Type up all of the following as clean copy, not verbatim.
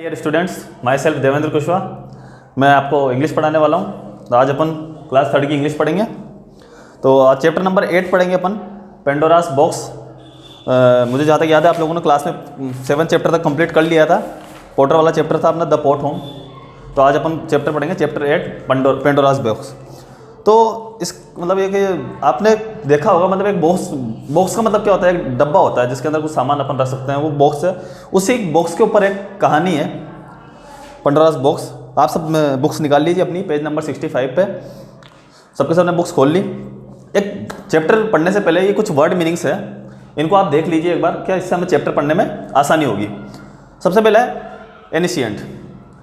Dear students, myself Devendra Kushwaha. मैं आपको English पढ़ाने वाला हूँ। तो आज अपन क्लास 3 की इंग्लिश पढ़ेंगे। तो आज चैप्टर नंबर 8 पढ़ेंगे अपन, पेंडोरास बॉक्स। मुझे जहाँ तक याद है आप लोगों ने क्लास में 7 चैप्टर तक कंप्लीट कर लिया था। पोर्टर वाला चैप्टर था अपना, द पोर्ट होम। तो आज अपन चैप्टर पढ़ेंगे चैप्टर 8 पेंडोरास बॉक्स। तो इस मतलब ये कि आपने देखा होगा, मतलब एक बॉक्स का मतलब क्या होता है, एक डब्बा होता है जिसके अंदर कुछ सामान अपन रख सकते हैं, वो बॉक्स है। उसी बॉक्स के ऊपर एक कहानी है, पेंडोरास बॉक्स। आप सब बुक्स निकाल लीजिए अपनी, पेज नंबर 65 पे सबके सबने बुक्स खोल ली। एक चैप्टर पढ़ने से पहले ये कुछ वर्ड मीनिंग्स है, इनको आप देख लीजिए एक बार, क्या इससे हमें चैप्टर पढ़ने में आसानी होगी। सबसे पहले है एनिशिएंट।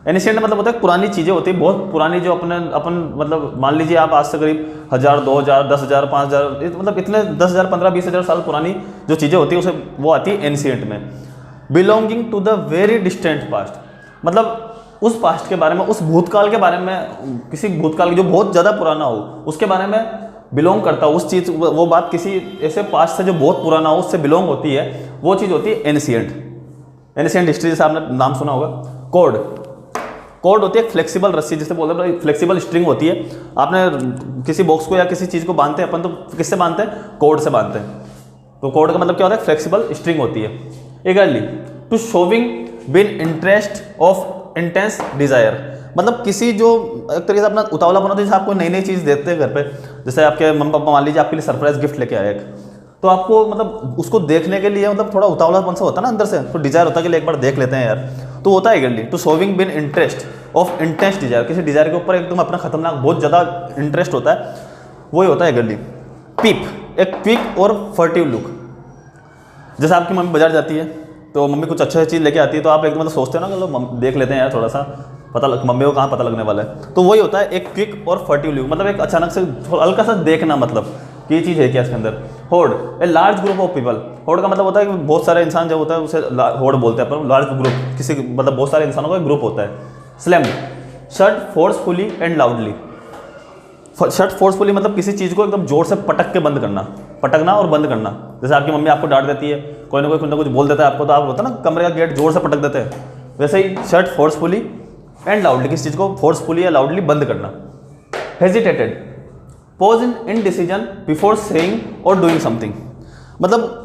एनिशिएंट मतलब होता है पुरानी चीज़ें होती है, बहुत पुरानी, जो अपन मतलब मान लीजिए आप आज से करीब 1000, 2000, 10,000, 5000, मतलब इतने 10,000, 15, 20,000 साल पुरानी जो चीज़ें होती है उसे वो आती है एनिशिएंट में। Belonging to the very distant past, मतलब उस पास्ट के बारे में, उस भूतकाल के बारे में, किसी भूतकाल जो बहुत ज़्यादा पुराना हो उसके बारे में बिलोंग करता हो। उस चीज़, वो बात किसी ऐसे पास्ट से जो बहुत पुराना हो उससे बिलोंग होती है, वो चीज़ होती है एनिशिएंट। एनिशिएंट हिस्ट्री जैसे आपने नाम सुना होगा। कोड होती है एक फ्लेक्सिबल रस्सी, जिसे बोलते हैं फ्लेक्सिबल स्ट्रिंग होती है। आपने किसी बॉक्स को या किसी चीज़ को बांधते हैं अपन, तो किससे बांधते हैं? कोड से बांधते हैं। तो कोड का मतलब क्या होता है? फ्लेक्सिबल स्ट्रिंग होती है। Eagerly to showing keen interest of intense desire, मतलब किसी जो एक तरीके से अपना उतावला बना, जैसे आपको नई नई चीज़ देते हैं घर पे, जैसे आपके मम्मी पापा मान लीजिए आपके लिए सरप्राइज गिफ्ट लेके आए, तो आपको मतलब उसको देखने के लिए मतलब थोड़ा उतावलापन सा होता है ना अंदर से, तो डिजायर होता है कि एक बार देख लेते हैं यार, तो होता है eagerly to showing keen interest of intense desire. किसी डिजायर के ऊपर एकदम अपना खतरनाक बहुत ज़्यादा इंटरेस्ट होता है, वही होता है एगरली। पीप, एक क्विक और फर्टिव लुक। जैसे आपकी मम्मी बाजार जाती है तो मम्मी कुछ अच्छा चीज़ लेके आती है, तो आप एकदम मतलब सोचते हैं ना कि देख लेते हैं यार, थोड़ा सा मम्मी को कहाँ पता लगने वाला है। तो वही होता है एक क्विक और फर्टिव लुक, मतलब एक अचानक से हल्का सा देखना, मतलब कि ये चीज़ है क्या इसके अंदर। होड़, a large group of people. होड़ का मतलब होता है कि बहुत सारे इंसान जब होता है उसे होड़ बोलते हैं, पर लार्ज ग्रुप किसी मतलब बहुत सारे इंसानों का एक ग्रुप होता है। Slam, shut forcefully and loudly. Shut forcefully मतलब किसी चीज़ को एकदम जोर से पटक के बंद करना, पटकना और बंद करना। जैसे आपकी मम्मी आपको डांट देती है, कोई ना कोई कुछ ना कुछ बोल देता है आपको, तो आप होता है ना कमरे का गेट जोर से पटक देते हैं, वैसे ही शट फोर्सफुली एंड लाउडली, किसी चीज़ को फोर्सफुली या लाउडली बंद करना। Hesitated, pause in indecision before saying और डूइंग समथिंग, मतलब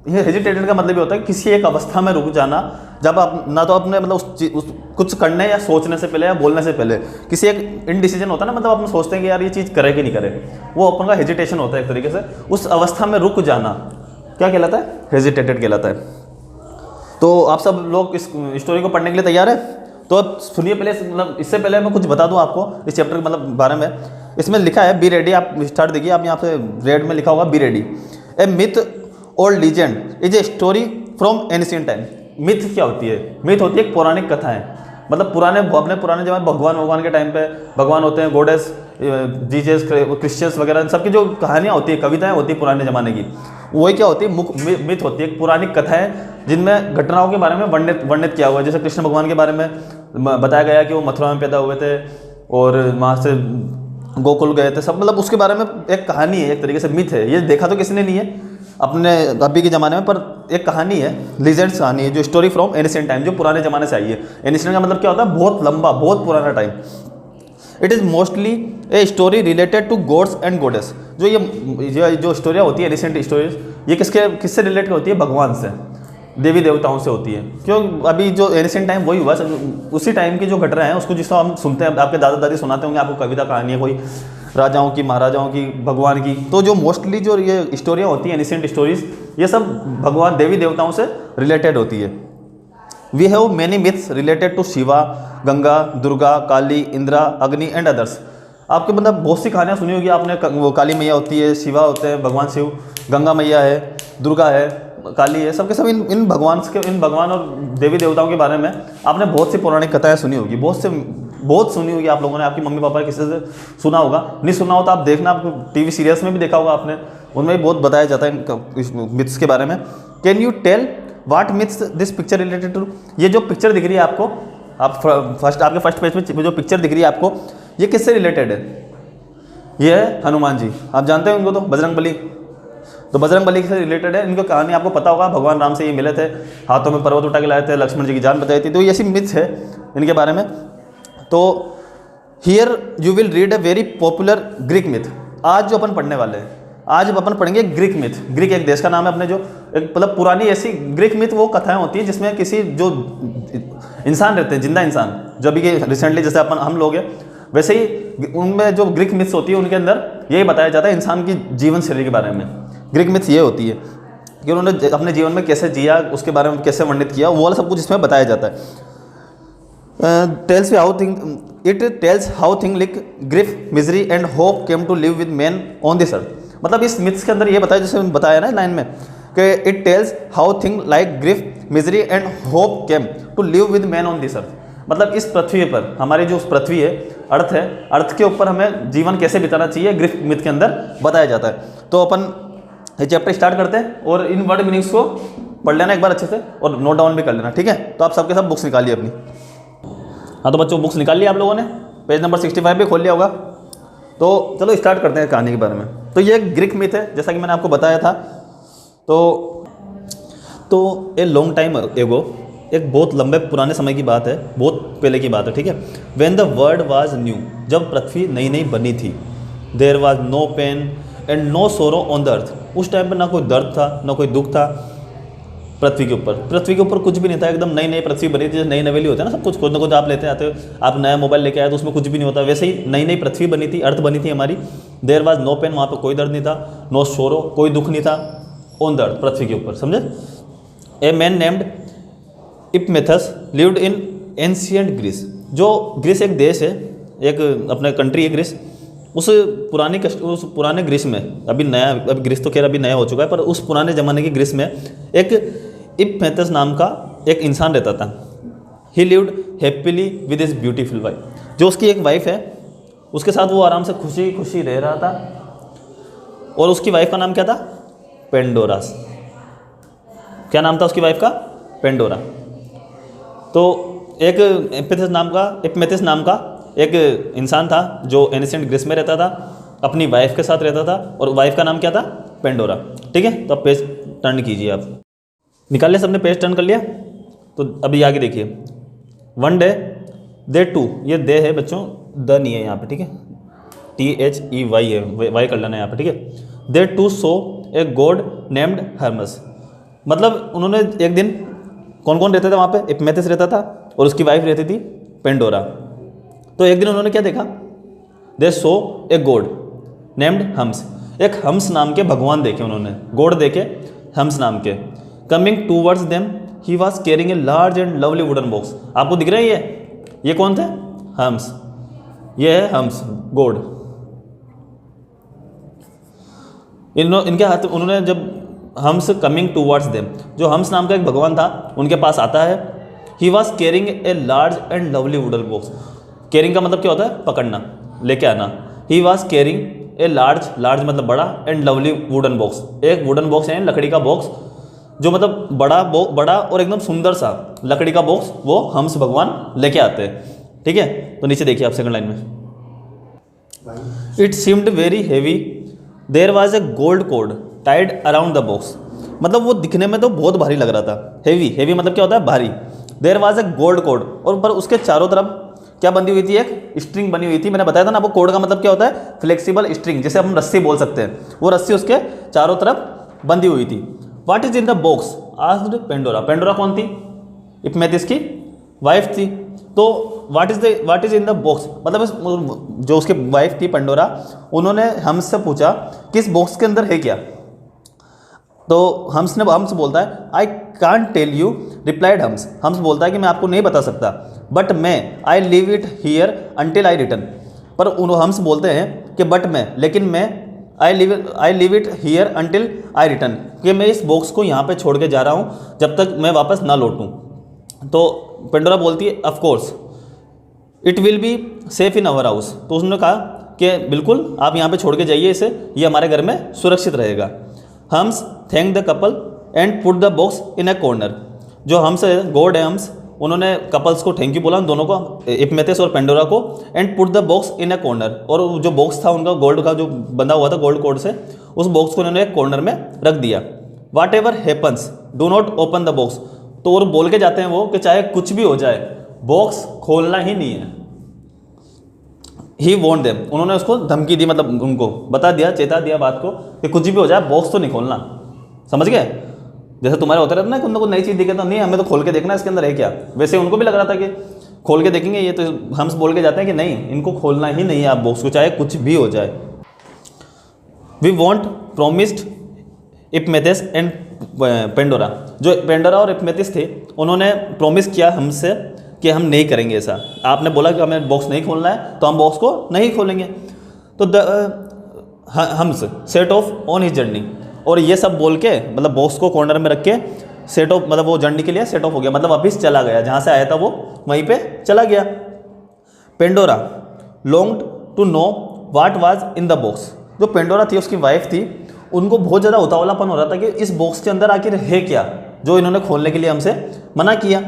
ये हेजिटेटेड का मतलब ये होता है किसी एक अवस्था में रुक जाना, जब आप ना तो अपने मतलब उस कुछ करने या सोचने से पहले या बोलने से पहले, किसी एक इनडिसीजन होता है ना, मतलब अपन सोचते हैं कि यार ये चीज़ करे कि नहीं करे, वो अपन का हेजिटेशन होता है एक तरीके से। उस अवस्था में रुक जाना क्या कहलाता है? हेजिटेटेड कहलाता है। तो आप सब लोग इस स्टोरी को पढ़ने के लिए तैयार है? तो अब सुनिए पहले, मतलब इससे पहले मैं कुछ बता दूं आपको इस चैप्टर के मतलब बारे में। इसमें लिखा है बी रेडी, आप स्टार्ट देखिए, आप यहाँ पे रेड में लिखा होगा बी रेडी। ए मिथ और legend is a story from ancient time. Myth क्या होती है? मिथ होती है एक पौराणिक कथाएं, मतलब अपने पुराने जमाने भगवान के टाइम पे भगवान होते हैं, गॉडेस, जीजस, क्रिश्चियंस वगैरह, सबकी जो कहानियाँ होती है, कविताएं होती है पुराने ज़माने की, वही क्या होती है? मिथ होती है, एक पुरानिक कथाएं जिनमें घटनाओं के बारे में वर्णित किया हुआ है। जैसे कृष्ण भगवान के बारे में बताया गया कि वो मथुरा में पैदा हुए थे और वहाँ से गोकुल गए थे, सब मतलब उसके बारे में एक कहानी है, एक तरीके से मिथ है। ये देखा तो किसी ने नहीं है अपने अभी के ज़माने में, पर एक कहानी है, लीजेंड्स कहानी है, जो स्टोरी फ्रॉम एनिशिएंट टाइम, जो पुराने ज़माने से आई है। एनिशिएंट का मतलब क्या होता है? बहुत लंबा, बहुत पुराना time. It is mostly a story related to gods and goddess. जो ये जो स्टोरियाँ होती है एनिशिएंट स्टोरीज, ये किससे रिलेटेड होती है? भगवान से, देवी देवताओं से होती है। क्यों? अभी जो एनिशिएंट टाइम वही हुआ, उसी टाइम की जो घटना है उसको जिसको हम सुनते हैं, आपके दादा दादी सुनाते होंगे आपको कविता कहानी है कोई राजाओं की, महाराजाओं की, भगवान की। तो जो मोस्टली जो ये स्टोरियाँ होती हैं एनिशिएंट स्टोरीज, ये सब भगवान देवी देवताओं से रिलेटेड होती है। We have many myths related to Shiva, Ganga, Durga, Kali, Indra, Agni and others. आपके मतलब बहुत सी कहानियाँ सुनी होगी आपने, वो काली मैया होती है, शिवा होते हैं भगवान शिव, गंगा मैया है, दुर्गा है, काली है, सबके सब इन भगवान और देवी देवताओं के बारे में आपने बहुत सी पौराणिक कथाएं सुनी होगी, बहुत सुनी होगी आप लोगों ने, आपकी मम्मी पापा किसी से सुना होगा। नहीं सुना हो तो आप देखना, आपको टीवी सीरियल्स में भी देखा होगा आपने, उनमें भी बहुत बताया जाता है मिथ्स के बारे में। Can you tell what myths this picture related to? ये जो पिक्चर दिख रही है आपको, आपके फर्स्ट पेज में जो पिक्चर दिख रही है आपको, ये किससे रिलेटेड है? ये है हनुमान जी, आप जानते हैं उनको, तो बजरंगबली। तो बजरंग बली से रिलेटेड है, इनकी कहानी आपको पता होगा, भगवान राम से ये मिले थे, हाथों में पर्वत उठा के लाए थे, लक्ष्मण जी की जान बचाई थी, तो ये ऐसी मिथ है इनके बारे में। तो here you will read a very popular Greek myth. आज जो अपन पढ़ने वाले हैं, आज अपन पढ़ेंगे ग्रीक मिथ। ग्रीक एक देश का नाम है अपने, जो एक मतलब पुरानी ऐसी ग्रीक मिथ वो कथाएं होती हैं जिसमें किसी जो इंसान रहते हैं, जिंदा इंसान, जो अभी के रिसेंटली जैसे अपन हम लोग हैं, वैसे ही उनमें जो ग्रीक मिथ्स होती है उनके अंदर यही बताया जाता है इंसान की जीवन शैली के बारे में। ग्रीक मिथ्स ये होती है कि उन्होंने अपने जीवन में कैसे जिया, उसके बारे में कैसे वर्णित किया, वो वाला सब कुछ इसमें बताया जाता है। Tells how thing it tells how thing like grief, misery and hope came to live with man on this earth. मतलब इस मिथ्स के अंदर ये बताया, जैसे बताया ना लाइन में, कि it tells how thing like grief, misery and hope came to live with man on this earth. मतलब इस पृथ्वी पर, हमारी जो पृथ्वी है, अर्थ है, अर्थ के ऊपर हमें जीवन कैसे बिताना चाहिए ग्रीक मिथ के अंदर बताया जाता है। तो अपन ये चैप्टर स्टार्ट करते हैं और इन वर्ड मीनिंग्स को पढ़ लेना एक बार अच्छे से और नोट डाउन भी कर लेना, ठीक है। तो आप सबके सब बुक्स निकालिए अपनी। हाँ तो बच्चों बुक्स निकाल लिया आप लोगों ने, पेज नंबर 65 भी खोल लिया होगा। तो चलो स्टार्ट करते हैं कहानी के बारे में। तो ये एक ग्रीक मिथ है, जैसा कि मैंने आपको बताया था। तो ए लॉन्ग टाइम एगो, एक बहुत लंबे पुराने समय की बात है, बहुत पहले की बात है, ठीक है। When the world was new, जब पृथ्वी नई नई बनी थी, there was no pain and no sorrow on the earth. उस टाइम पर ना कोई दर्द था, ना कोई दुख था पृथ्वी के ऊपर। पृथ्वी के ऊपर कुछ भी नहीं था, एकदम नई नई पृथ्वी बनी थी। जैसे नई नवेली होता है ना, सब कुछ ना कुछ आप लेते आते हो, आप नया मोबाइल लेके आए तो उसमें कुछ भी नहीं होता, वैसे ही नई नई पृथ्वी बनी थी, अर्थ बनी थी हमारी। देयर वाज नो पेन, वहाँ पर कोई दर्द नहीं था, नो सोरो, कोई दुख नहीं था, ऑन द अर्थ, पृथ्वी के ऊपर, समझे। A man named Epimetheus lived in ancient Greece. जो ग्रीस एक देश है, एक अपने कंट्री है ग्रीस, उस पुराने ग्रीस में, अभी नया, अभी ग्रीस तो खैर अभी नया हो चुका है, पर उस पुराने ज़माने की ग्रीस में एक इपमेथस नाम का एक इंसान रहता था। ही lived happily with his beautiful wife. जो उसकी एक वाइफ है, उसके साथ वो आराम से खुशी खुशी रह रहा था। और उसकी वाइफ का नाम क्या था? पेंडोरास। क्या नाम था उसकी वाइफ का? पेंडोरा। तो एक इपमेथस नाम का एक इंसान था जो एंशिएंट ग्रीस में रहता था, अपनी वाइफ के साथ रहता था, और वाइफ का नाम क्या था? पेंडोरा, ठीक है। तो अब पेज टर्न कीजिए, आप निकाल लिया सबने, पेज टर्न कर लिया। तो अभी आगे देखिए, वन डे दे टू, ये दे है बच्चों, द नहीं है यहाँ पे, ठीक है, THEY है, वाई कर लेना यहाँ पे, ठीक है। They too saw a god named Hermes. मतलब उन्होंने एक दिन, कौन कौन रहते थे वहाँ पे? इपमेथस रहता था और उसकी वाइफ रहती थी पेंडोरा। तो एक दिन उन्होंने क्या देखा? दे सो ए गॉड नेम्ड हम्स। एक हम्स नाम के भगवान देखे उन्होंने, गॉड देखे हम्स नाम के। Coming towards them he was carrying a large and lovely wooden box. आपको दिख रहे हैं ये कौन थे? हम्स। ये है हम्स, गॉड। इनके हाथ उन्होंने, जब हम्स कमिंग टूवर्ड्स देम, जो हम्स नाम का एक भगवान था उनके पास आता है। He was carrying a large and lovely wooden box. Carrying का मतलब क्या होता है? पकड़ना, लेके आना। He was carrying a large, large मतलब बड़ा, एंड लवली वुडन बॉक्स। एक वुडन बॉक्स है लकड़ी का बॉक्स, जो मतलब बड़ा और एकदम सुंदर सा लकड़ी का बॉक्स वो हम्स भगवान लेके आते हैं, ठीक है। तो नीचे देखिए आप सेकंड लाइन में, it seemed very heavy, there was a gold cord tied around the box. मतलब वो दिखने में तो बहुत भारी लग रहा था। हैवी मतलब क्या होता है? भारी। There was a gold cord, और पर उसके चारों तरफ क्या बंधी हुई थी? एक स्ट्रिंग बनी हुई थी। मैंने बताया था ना आपको, कोड का मतलब क्या होता है? फ्लेक्सिबल स्ट्रिंग, जैसे हम रस्सी बोल सकते हैं, वो रस्सी उसके चारों तरफ बंधी हुई थी। What is in the box asked Pandora. Pandora कौन थी? इपमेथस की वाइफ थी। तो what is in the box, मतलब जो उसकी वाइफ थी पेंडोरा, उन्होंने हमसे पूछा कि इस बॉक्स के अंदर है क्या। तो हम्स बोलता है, I can't tell you, replied हम्स बोलता है कि मैं आपको नहीं बता सकता, बट मैं, I leave it here until I return. पर हम्स बोलते हैं कि बट मैं, लेकिन मैं, I leave it here until I return, कि मैं इस बॉक्स को यहाँ पे छोड़ के जा रहा हूँ जब तक मैं वापस ना लौटूँ। तो पेंडोरा बोलती है, of course it will be safe in our house. तो उसने कहा कि बिल्कुल आप यहाँ पे छोड़ के जाइए इसे, ये हमारे घर में सुरक्षित रहेगा। Hums thank the couple and put the box in A corner. जो हम्स है, गॉड है हम्स, उन्होंने कपल्स को थैंक यू बोला, उन दोनों को, इपमेथिस और पेंडोरा को, and put the box in a corner. और जो बॉक्स था उनका गोल्ड का जो बंधा हुआ था गोल्ड कोड से, उस बॉक्स को उन्होंने एक कॉर्नर में रख दिया। Whatever happens do not open the box. तो और बोल के जाते हैं वो कि चाहे कुछ भी हो जाए बॉक्स खोलना ही नहीं है। ही वॉन्ट देम, उन्होंने उसको धमकी दी, मतलब उनको बता दिया, चेता दिया बात को कि कुछ भी हो जाए बॉक्स तो नहीं खोलना। समझ गए? जैसे तुम्हारे होते रहते ना, कुछ ना कुछ नई चीज़ दिखे तो नहीं हमें तो खोल के देखना इसके अंदर है क्या, वैसे उनको भी लग रहा था कि खोल के देखेंगे। ये तो हम बोल के जाते हैं कि नहीं, इनको खोलना ही नहीं है आप बॉक्स को, चाहे कुछ भी हो जाए। We want promised Epimetheus and Pandora. जो पेंडोरा और इपमेथिस थे उन्होंने प्रॉमिस किया हमसे कि हम नहीं करेंगे ऐसा। आपने बोला कि हमें बॉक्स नहीं खोलना है तो हम बॉक्स को नहीं खोलेंगे। तो hums set of on his journey, और ये सब बोल के मतलब बॉक्स को कॉर्नर में रख के सेट ऑफ, मतलब वो जर्नी के लिए सेट ऑफ हो गया, मतलब वापिस चला गया, जहाँ से आया था वो वहीं पे चला गया। Pandora longed to know what was in the box. जो पेंडोरा थी उसकी वाइफ थी, उनको बहुत ज़्यादा उतावलापन हो रहा था कि इस बॉक्स के अंदर आखिर है क्या जो इन्होंने खोलने के लिए हमसे मना किया।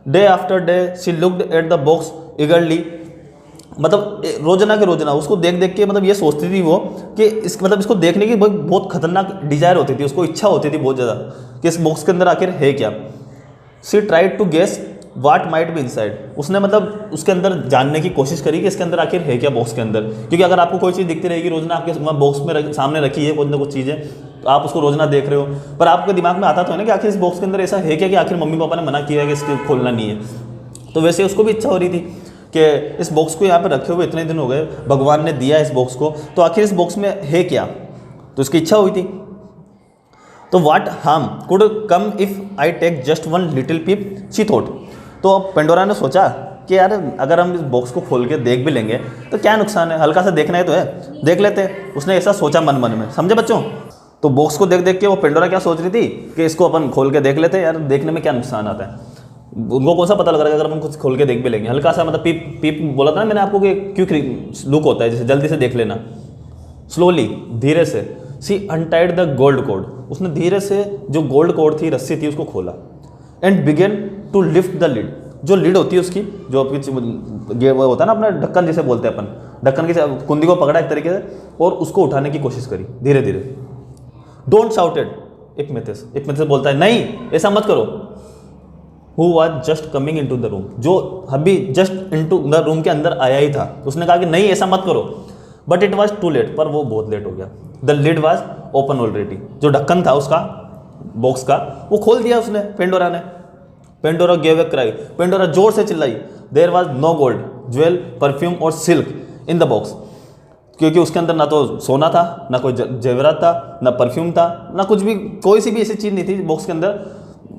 Day after day she looked at the box ईगरली, मतलब रोजाना के रोजाना उसको देख देख के मतलब ये सोचती थी वो कि मतलब इसको देखने की बहुत खतरनाक डिजायर होती थी, उसको इच्छा होती थी बहुत ज़्यादा कि इस बॉक्स के अंदर आखिर है क्या। She tried to guess what might be inside, उसने मतलब उसके अंदर जानने की कोशिश करी कि इसके अंदर आखिर है क्या बॉक्स के अंदर। क्योंकि अगर आपको कोई चीज़ दिखती रहेगी रोजाना, आपके बॉक्स में सामने रखी है कुछ ना कुछ चीज़ें, तो आप उसको रोजाना देख रहे हो, पर आपके दिमाग में आता तो है ना कि आखिर इस बॉक्स के अंदर ऐसा है क्या कि आखिर मम्मी पापा ने मना किया है कि इसको खोलना नहीं है। तो वैसे उसको भी इच्छा हो रही थी कि इस बॉक्स को यहाँ पर रखे हुए इतने दिन हो गए, भगवान ने दिया इस बॉक्स को, तो आखिर इस बॉक्स में है क्या, तो इसकी इच्छा हुई थी। तो what harm could come if I take just one little peep, she thought. तो अब पेंडोरा ने सोचा कि यार अगर हम इस बॉक्स को खोल के देख भी लेंगे तो क्या नुकसान है, हल्का सा देखना ही तो है, देख लेते। उसने ऐसा सोचा मन मन में, समझे बच्चों। तो बॉक्स को देख देख के वो पेंडोरा क्या सोच रही थी कि इसको अपन खोल के देख लेते, यार देखने में क्या नुकसान आता है। उनको कौन सा पता लग रहा है अगर हम कुछ खोल के देख भी लेंगे, हल्का सा मतलब पीप पीप बोला था ना मैंने आपको कि क्विक लुक होता है, जैसे जल्दी से देख लेना। स्लोली, धीरे से, सी अनटाइड द गोल्ड कोड, उसने धीरे से जो गोल्ड कोड थी, रस्सी थी, उसको खोला। And began to lift the lid, जो लिड होती है उसकी, जो आपकी वो होता है ना अपना ढक्कन जिसे बोलते हैं अपन, ढक्कन की कुंदी को पकड़ा एक तरीके से और उसको उठाने की कोशिश करी धीरे धीरे। डोंट शाउटेड इपमेथिस, इपमेथिस बोलता है नहीं ऐसा मत करो। Who was just coming in to the room, जो अभी just in to the room के अंदर आया ही था, उसने कहा कि नहीं ऐसा मत करो। But it was too late, पर वो बहुत लेट हो गया। The lid was open already, जो ढक्कन था उसका बॉक्स का वो खोल दिया उसने, पेंडोरा ने। Pandora gave a cry, Pandora जोर से चिल्लाई। There was no gold, jewel, perfume और सिल्क इन द बॉक्स, क्योंकि उसके अंदर ना तो सोना था, ना कोई जेवरात था, ना परफ्यूम था, ना कुछ भी, कोई सी भी ऐसी चीज़ नहीं थी बॉक्स के अंदर।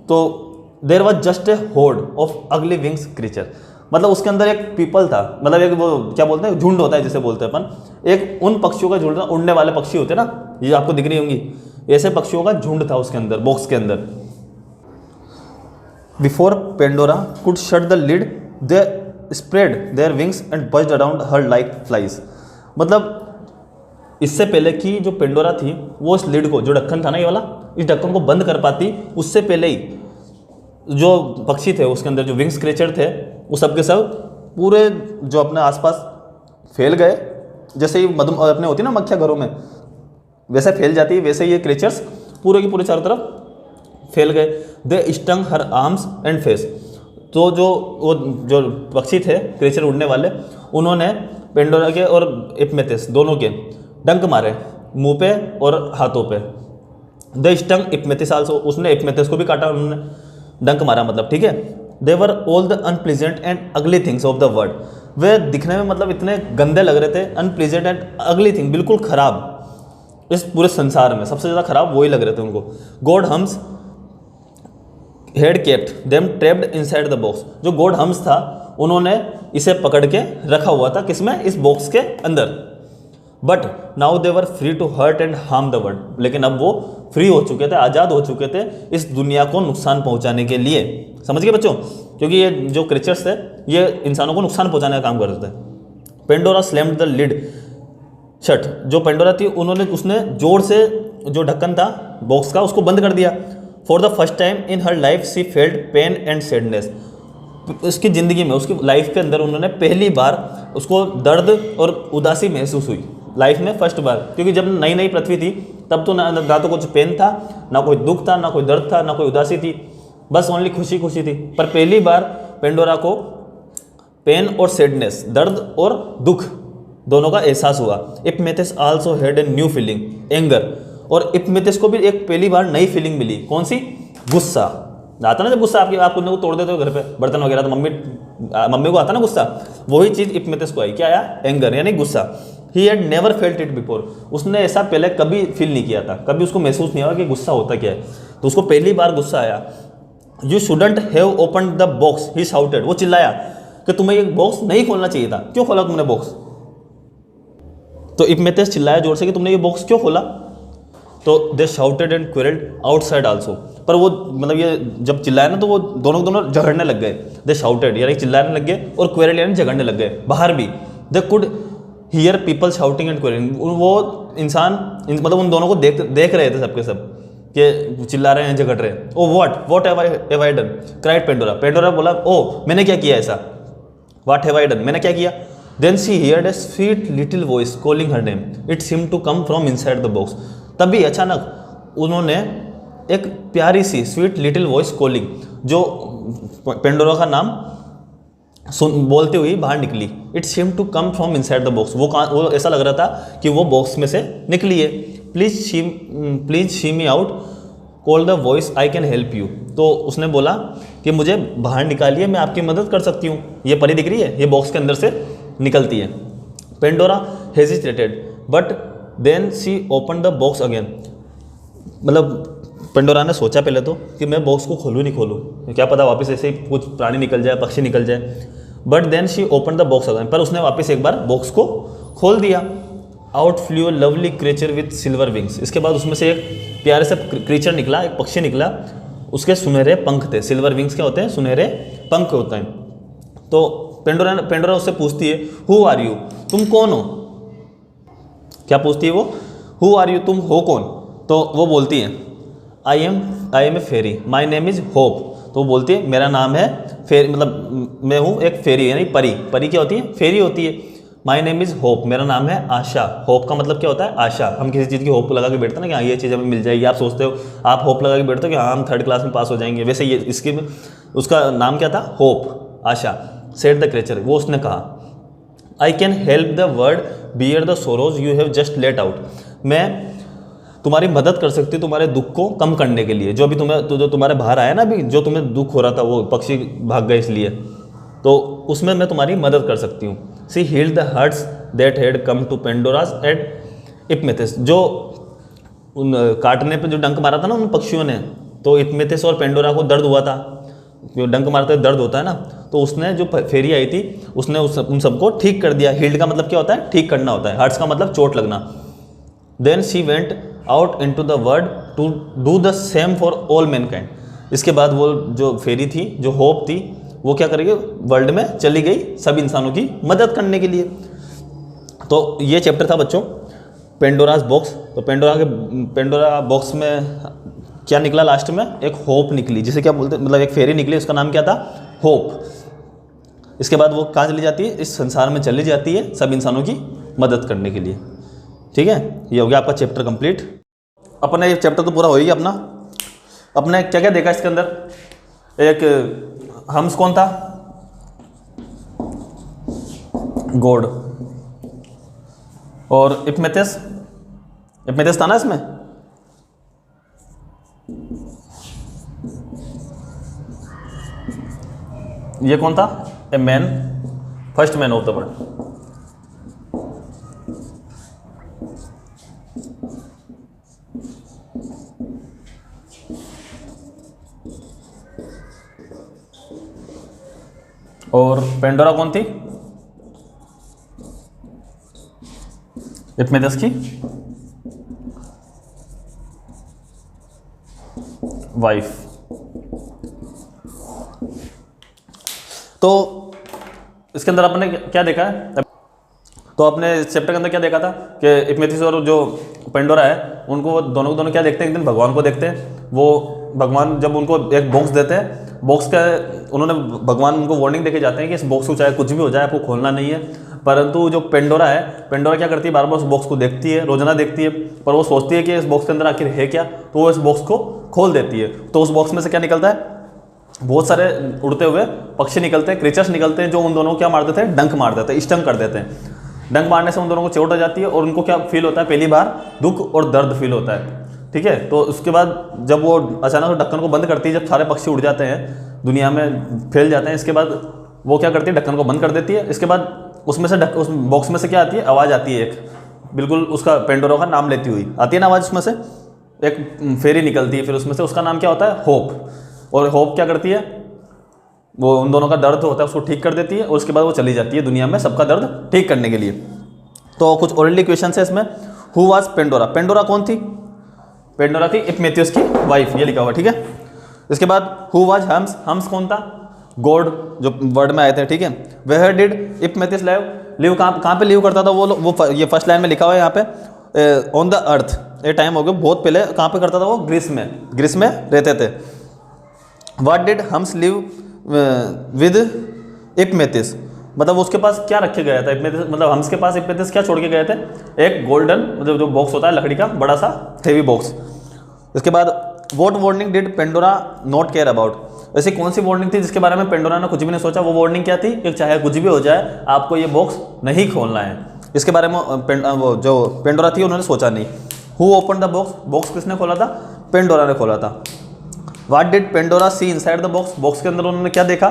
तो there was just a hoard of ugly wings creature, मतलब उसके अंदर एक पीपल था, मतलब एक वो क्या बोलते हैं झुंड होता है जिसे बोलते हैं अपन, एक उन पक्षियों का झुंड था, उड़ने वाले पक्षी होते हैं ना, ये आपको दिख रही होंगी, ऐसे पक्षियों का झुंड था उसके अंदर, बॉक्स के अंदर। Before Pandora could shut the lid they spread their wings and buzzed around her like flies, मतलब इससे पहले कि जो पेंडोरा थी वो इस लिड को, जो ढक्कन था ना ये वाला, इस ढक्कन को बंद कर पाती, उससे पहले ही जो पक्षी थे उसके अंदर, जो विंग्स क्रेचर थे, वो सब के सब पूरे जो अपने आसपास फैल गए। जैसे ही मधु अपने होती है ना मक्खियाँ घरों में, वैसे फैल जाती है, वैसे ये क्रेचर्स पूरे की पूरे चारों तरफ फैल गए। They stung her arms and face, तो जो पक्षी थे क्रेचर उड़ने वाले, उन्होंने पेंडोरा के और इपमेथिस दोनों के डंक मारे मुंह पे और हाथों पे। दे स्टंग इपमेथिस आल्सो, उसने इपमेथिस को भी काटा, उन्होंने डंक मारा, मतलब ठीक है। They were all the unpleasant and ugly things of the world, वे दिखने में मतलब इतने गंदे लग रहे थे, अनप्लीजेंट एंड अगली थिंग, बिल्कुल खराब, इस पूरे संसार में सबसे ज़्यादा खराब वही लग रहे थे उनको। God hums head kept them trapped inside the box, जो गॉड हम्स था उन्होंने इसे पकड़ के रखा हुआ था, किसमें, इस बॉक्स के अंदर। But now they were free to hurt and harm the world, लेकिन अब वो फ्री हो चुके थे, आज़ाद हो चुके थे इस दुनिया को नुकसान पहुंचाने के लिए। समझ गए बच्चों, क्योंकि ये जो क्रिएचर्स थे ये इंसानों को नुकसान पहुंचाने का काम करते थे। Pandora slammed the lid shut, जो पेंडोरा थी उसने जोर से जो ढक्कन था बॉक्स का उसको बंद कर दिया। For the first time in her life she felt pain and sadness, उसकी ज़िंदगी में, उसकी लाइफ के अंदर उन्होंने पहली बार उसको दर्द और उदासी महसूस हुई लाइफ में फर्स्ट बार, क्योंकि जब नई नई पृथ्वी थी तब तो ना तो कुछ पेन था, ना कोई दुख था, ना कोई दर्द था, ना कोई उदासी थी, बस ओनली खुशी खुशी थी। पर पहली बार पेंडोरा को पेन और सैडनेस, दर्द और दुख दोनों का एहसास हुआ। Epimetheus also had a new feeling, anger, और इपमेथिस को भी एक पहली बार नई फीलिंग मिली, कौन सी? गुस्सा। आता ना जब गुस्सा आप कुछ तोड़ देते हो घर पे बर्तन वगैरह, तो मम्मी को आता ना गुस्सा, वही चीज़ इपमेथिस को आई, क्या आया? एंगर, यानी गुस्सा। He had never felt it before, उसने ऐसा पहले कभी फील नहीं किया था, कभी उसको महसूस नहीं हुआ कि गुस्सा होता क्या है, तो उसको पहली बार गुस्सा आया। You shouldn't have open the box, he shouted, वो चिल्लाया कि तुम्हें ये बॉक्स नहीं खोलना चाहिए था, क्यों खोला तुमने बॉक्स? तो इपमेथिस चिल्लाया जोर से कि तुमने ये बॉक्स क्यों खोला? तो दे शाउटेड एंड क्वेरल्ड आउटसाइड आल्सो, पर वो मतलब ये जब चिल्लाया ना तो वो दोनों झगड़ने लग गए। दे शाउटेड यानी चिल्लाने लग गए, और क्वेरल यानी झगड़ने लग गए बाहर भी। They could hear people shouting and quarrelling, वो इंसान मतलब उन दोनों को देख रहे थे सबके सब कि चिल्ला रहे हैं, झगड़ रहे हैं। Oh what have I done, cried Pandora, Pandora बोला ओ मैंने क्या किया ऐसा, व्हाट हैव आई डन, मैंने क्या किया? Then she heard a sweet little voice calling her name, it seem to come from inside the box. तभी अचानक उन्होंने एक प्यारी सी स्वीट लिटिल वॉइस कॉलिंग, जो पेंडोरा का नाम बोलते हुए बाहर निकली। It seem to come from inside the box, वो ऐसा लग रहा था कि वो बॉक्स में से निकली है। Please she me out, call the voice, I can help you. तो उसने बोला कि मुझे बाहर निकालिए, मैं आपकी मदद कर सकती हूँ। ये परी दिख रही है, ये बॉक्स के अंदर से निकलती है। Pandora hesitated but then she open the box again, मतलब पेंडोरा ने सोचा पहले तो कि मैं बॉक्स को खोलूँ नहीं खोलूँ, क्या पता वापस ऐसे ही कुछ प्राणी निकल जाए, पक्षी निकल जाए। But then she open the box again, पर उसने वापस एक बार बॉक्स को खोल दिया। Out flew a lovely creature with silver wings, इसके बाद उसमें से एक प्यारे से क्रीचर निकला, एक पक्षी निकला, उसके सुनहरे पंख थे। सिल्वर विंग्स क्या होते हैं? सुनहरे पंख होते हैं। तो पेंडोरा उससे पूछती है हु आर यू, तुम कौन हो? क्या पूछती है वो? हु आर यू, तुम हो कौन? तो वो बोलती है I am a fairy, my name is hope. तो वो बोलती है मेरा नाम है फेरी, मतलब मैं हूँ एक फेरी यानी परी। परी क्या होती है? फेरी होती है। माई नेम इज़ होप, मेरा नाम है आशा। होप का मतलब क्या होता है? आशा। हम किसी चीज़ की होप लगा के बैठते हैं ना कि हाँ ये चीज़ हमें मिल जाएगी, आप सोचते हो, आप होप लगा के बैठते हो कि हाँ हम 3rd क्लास में पास हो जाएंगे, वैसे ये इसकी उसका नाम क्या था? Hope, Asha. Said the creature, वो उसने कहा I can help the word bear the sorrows you have just let out, मैं तुम्हारी मदद कर सकती हूँ तुम्हारे दुख को कम करने के लिए। जो अभी जो तुम्हारे बाहर आया ना, अभी जो तुम्हें दुख हो रहा था, वो पक्षी भाग गए इसलिए, तो उसमें मैं तुम्हारी मदद कर सकती हूँ। She healed the hurts that had come to Pandora's at Epimetheus, जो उन काटने पे जो डंक मारा था ना उन पक्षियों ने, तो इपमेथिस और पेंडोरा को दर्द हुआ था, जो डंक मारते दर्द होता है ना, तो उसने जो फेरी आई थी उसने उन सबको ठीक कर दिया। हील्ड का मतलब क्या होता है? ठीक करना होता है। हर्ट्स का मतलब चोट लगना। Then she went out in to the world to do the same for all mankind, इसके बाद वो जो फेरी थी, जो होप थी, वो क्या करेगी? वर्ल्ड में चली गई सब इंसानों की मदद करने के लिए। तो ये चैप्टर था बच्चों पेंडोरास बॉक्स। तो पेंडोरा बॉक्स में क्या निकला लास्ट में? एक होप निकली, जिसे क्या बोलते, मतलब एक फेरी निकली, उसका नाम क्या था? होप। इसके बाद वो कहाँ चली जाती है? इस संसार में चली जाती है सब इंसानों की मदद करने के लिए। ठीक है, ये हो गया आपका चैप्टर कंप्लीट। अपना ये चैप्टर तो पूरा हो ही गया अपना। अपने क्या क्या देखा इसके अंदर? एक हम्स कौन था? गॉड। और इपमेथिस था ना इसमें? ये कौन था? A man, first man of the world. और पेंडोरा कौन थी? इपमेथिस की वाइफ। तो इसके अंदर आपने क्या देखा है? तो आपने इस चैप्टर के अंदर क्या देखा था कि इपमेथिस और जो पेंडोरा है उनको दोनों क्या देखते हैं? एक दिन भगवान को देखते हैं। वो भगवान जब उनको एक बॉक्स देते हैं बॉक्स का उन्होंने भगवान उनको वार्निंग देके जाते हैं कि इस बॉक्स को चाहे कुछ भी हो जाए आपको खोलना नहीं है, परंतु जो पेंडोरा है, पेंडोरा क्या करती है, बार बार उस बॉक्स को देखती है, रोजाना देखती है, पर वो सोचती है कि इस बॉक्स के अंदर आखिर है क्या, तो वो इस बॉक्स को खोल देती है। तो उस बॉक्स में से क्या निकलता है, बहुत सारे उड़ते हुए पक्षी निकलते हैं, क्रीचर्स निकलते हैं, जो उन दोनों को क्या मार देते हैं, डंक मार देते हैं, स्टंग कर देते हैं। डंक मारने से उन दोनों को चोट आ जाती है और उनको क्या फील होता है, पहली बार दुख और दर्द फील होता है। ठीक है, तो उसके बाद जब वो अचानक ढक्कन को बंद करती है, जब सारे पक्षी उड़ जाते हैं, दुनिया में फैल जाते हैं, इसके बाद वो क्या करती है, ढक्कन को बंद कर देती है। इसके बाद उसमें से उस बॉक्स में से क्या आती है, आवाज़ आती है, एक बिल्कुल उसका पेंडोरा का नाम लेती हुई आती है ना आवाज़, उसमें से एक फेरी निकलती है, फिर उसमें से उसका नाम क्या होता है, होप। और होप क्या करती है, वो उन दोनों का दर्द होता है उसको ठीक कर देती है, और उसके बाद वो चली जाती है दुनिया में सबका दर्द ठीक करने के लिए। तो कुछ ओरली क्वेश्चन है इसमें। हु वाज पेंडोरा, पेंडोरा कौन थी, पेंडोरा थी इपमेथियस की वाइफ, ये लिखा हुआ। ठीक है, इसके बाद हु वाज हम्स, हम्स कौन था, गॉड जो वर्ड में आए थे। ठीक है, वेयर डिड इपमेथियस लिव कहाँ पे लिव करता था वो ये फर्स्ट लाइन में लिखा हुआ है यहाँ पे, ऑन द अर्थ। ये टाइम हो गया बहुत पहले, कहाँ पे करता था वो, ग्रीस में रहते थे। What did hums live with Epimetheus, मतलब उसके पास क्या रखे गया था इपमेथियस, मतलब हम्स के पास इपमेथियस क्या छोड़ के गए थे, एक गोल्डन मतलब जो बॉक्स होता है लकड़ी का बड़ा सा हेवी बॉक्स। इसके बाद what warning did Pandora not care about, ऐसी कौन सी वार्निंग थी जिसके बारे में पेंडोरा ने कुछ भी नहीं सोचा। वो वार्निंग क्या थी कि चाहे कुछ भी हो जाए आपको ये बॉक्स नहीं खोलना है, इसके बारे में वो जो पेंडोरा थी उन्होंने सोचा नहीं। Who open the box, box किसने खोला था, पेंडोरा ने खोला था। What did Pandora see inside the box, box के अंदर उन्होंने क्या देखा,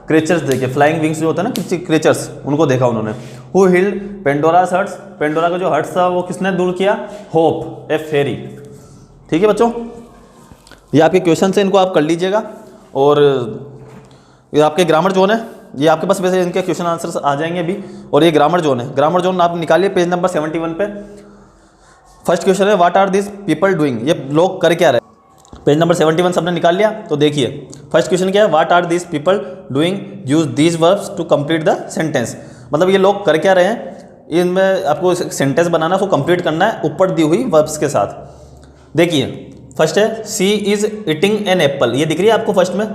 क्रीचर्स देखे, फ्लाइंग विंग्स जो होता है ना क्रीचर्स, उनको देखा उन्होंने। Who healed Pandora's hurts, Pandora का जो हर्ट्स था वो किसने दूर किया, होप ए फेरी। ठीक है बच्चों, ये आपके क्वेश्चन है, इनको आप कर लीजिएगा। और ये आपके ग्रामर जोन है, ये आपके पास वैसे इनके क्वेश्चन आंसर्स आ जाएंगे अभी। और ये ग्रामर जोन है, ग्रामर जोन आप निकालिए पेज नंबर 71 पे। फर्स्ट क्वेश्चन है what are this people doing, ये लोग कर क्या रहे, पेज नंबर 71 सबने निकाल लिया। तो देखिए फर्स्ट क्वेश्चन क्या है, what are this people doing use these verbs to complete the sentence, मतलब ये लोग कर क्या रहे हैं, इनमें आपको सेंटेंस बनाना, उसको कंप्लीट करना है ऊपर दी हुई वर्ब्स के साथ। देखिए फर्स्ट है सी इज ईटिंग एन एप्पल, ये दिख रही है आपको फर्स्ट में,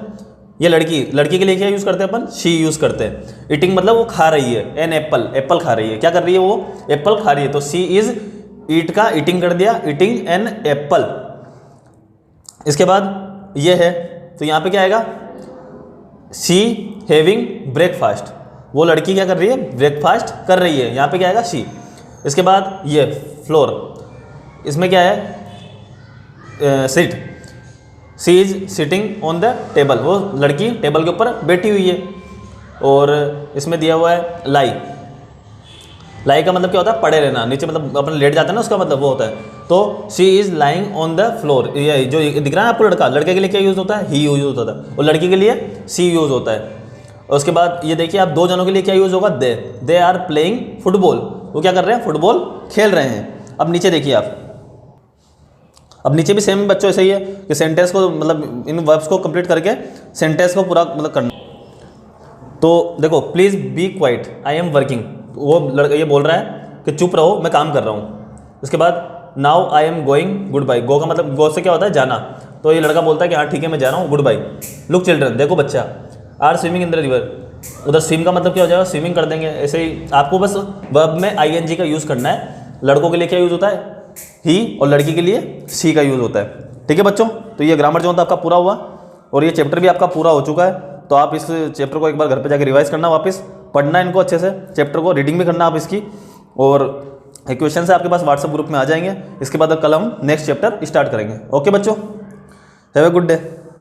ये लड़की के लिए क्या यूज़ करते हैं अपन, शी यूज़ करते हैं। ईटिंग मतलब वो खा रही है, एन एप्पल, एप्पल खा रही है, क्या कर रही है वो, एप्पल खा रही है। तो सी इज ईट का ईटिंग कर दिया, ईटिंग एन एप्पल। इसके बाद ये है, तो यहाँ पे क्या आएगा, शी हैविंग ब्रेकफास्ट, वो लड़की क्या कर रही है, ब्रेकफास्ट कर रही है, यहाँ पे क्या आएगा शी। इसके बाद ये फ्लोर, इसमें क्या है, sit, she is sitting on the table, वो लड़की टेबल के ऊपर बैठी हुई है। और इसमें दिया हुआ है लाई, लाई का मतलब क्या होता है, पड़े रहना, नीचे मतलब अपन लेट जाते हैं ना, उसका मतलब वो होता है। तो she is lying on the floor, ये जो दिख रहा है आपको लड़का, लड़के के लिए क्या यूज़ होता है, ही यूज़ होता है, और लड़की के लिए सी यूज़ होता है। और उसके बाद ये देखिए आप दो जनों के लिए क्या यूज़ होगा, दे आर प्लेइंग फुटबॉल, वो क्या कर रहे हैं, फुटबॉल खेल रहे हैं। अब नीचे देखिए आप, अब नीचे भी सेम बच्चों ऐसे ही है कि सेंटेंस को मतलब इन वर्ब्स को कंप्लीट करके सेंटेंस को पूरा मतलब करना। तो देखो please be quite I am working, वो लड़का ये बोल रहा है कि चुप रहो मैं काम कर रहा हूँ। उसके बाद now I am going, goodbye, go का मतलब गो से क्या होता है, जाना। तो ये लड़का बोलता है कि हाँ ठीक है मैं जा रहा हूँ, गुड बाय। लुक चिल्ड्रन, देखो बच्चा, are swimming in the river, उधर स्विम का मतलब क्या हो जाएगा, स्विमिंग कर देंगे। ऐसे ही आपको बस वर्ब में ING का यूज़ करना है। लड़कों के लिए क्या यूज़ होता है, ही, और लड़की के लिए सी का यूज़ होता है। ठीक है बच्चों, तो ये ग्रामर जोन तो आपका पूरा हुआ और ये चैप्टर भी आपका पूरा हो चुका है। तो आप इस चैप्टर को एक बार घर पे जाकर रिवाइज करना, वापस पढ़ना इनको अच्छे से, चैप्टर को रीडिंग भी करना आप इसकी, और क्वेश्चन से आपके पास व्हाट्सएप ग्रुप में आ जाएंगे। इसके बाद कल हम नेक्स्ट चैप्टर स्टार्ट करेंगे। ओके बच्चों, हैव ए गुड डे।